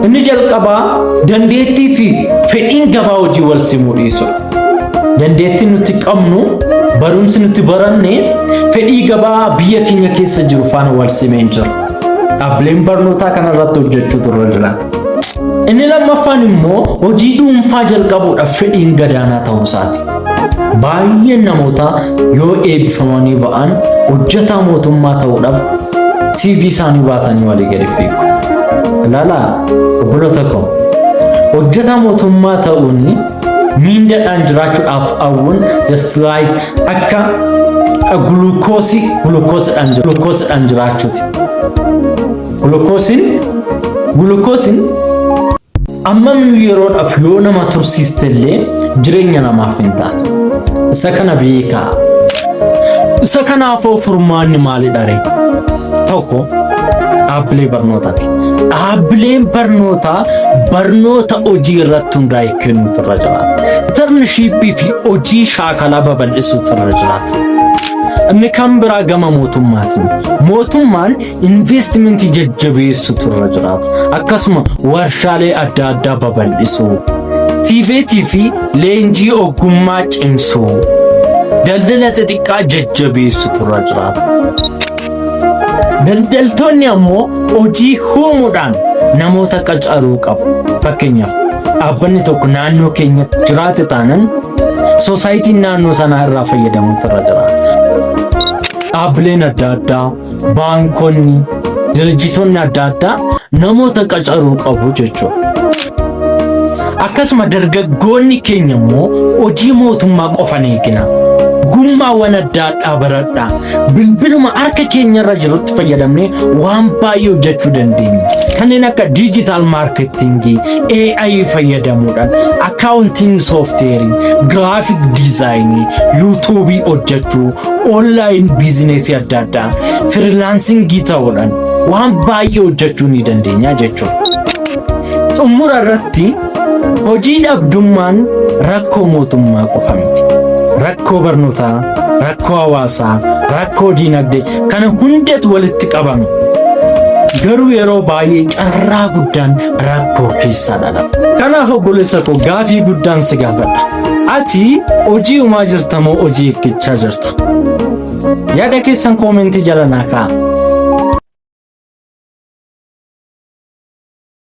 Inni jalqabaa dandeettii fi fedhiin gabaa hojii wal simuu dhiisu. Dandeettii nuti qabnu, barumsi nuti baranne fedhii gabaa biyya keenya keessa jiru faana wal simee hin jiru. Dhaabbileen barnootaa kanarratti hojjechuutu irra jiraata. Inni lammaffaan immoo hojii dhuunfaa jalqabuudhaaf fedhiin gadaanaa ta'uu isaati. Baay'een namoota yoo eebbifamanii ba'an hojjetaa mootummaa ta'uudhaaf CV isaanii baatanii walii gadi fiigu. Ilaalaa obboloota koo hojjetaa mootummaa ta'uun miindaadhaan jiraachuudhaaf hawwuun just like akka gulukoosiidhaan jiraachuuti. Gulukoosiin amma yeroodhaaf yoo nama tursiiste illee jireenya namaaf hin taatu. Isa kana beekaa. Isa kanaafuu furmaanni maalidha ree? Tokko dhaabbilee barnootaati. Dhaabbileen barnootaa barnoota hojii irratti hundaa'e kennuutu irra jiraata. Internshiippii fi hojii shaakalaa babal'isuutu irra jiraata. Inni kan biraa gama mootummaatiin. Mootummaan investimentii jajjabeessuutu irra jiraata. Akkasuma warshaalee adda addaa babal'isuu, tiiveetii fi leenjii ogummaa cimsuu, daldala xixiqqaa jajjabeessuutu irra jiraata. Daldaltoonni ammoo hojii uumuudhaan namoota qacaruu qabu. Fakkeenyaaf dhaabbanni tokko naannoo keenyatti jiraate taanaan soosaayitiin naannoo sanaa irraa fayyadamuutu irra jiraata. Dhaabbileen adda addaa, baankonni, dirjitoonni adda addaa namoota qacaruu qabu jechuudha. Akkasuma dargaggoonni keenya immoo hojii mootummaa qofa hin eegina. Gummaawwan adda addaa baradhaa. Bilbiluma harka keenyarra jirutti fayyadamnee waan baay'ee hojjechuu dandeenya. Kanneen akka digital marketingii, AI fayyadamuudhaan, accounting software, graphic design, YouTube hojjechuu, online business adda addaa, freelancing ta'uudhaan waan baay'ee hojjechuu ni dandeenya jechuudha. Xumura irratti hojii dhabdummaan rakkoo mootummaa qofa miti. Rakkoo barnootaa, rakkoo hawaasaa, rakkoo diinagdee kana hundatu walitti qabame. Garuu yeroo baay'ee carraa guddaan rakkoo keessaa dhalata. Kanaaf obboleessa koo gaafii guddaan si gaafadha. Ati hojii uumaa jirta moo hojii eeggachaa jirta? Yaada keessan koomentii jala naa kaa'a.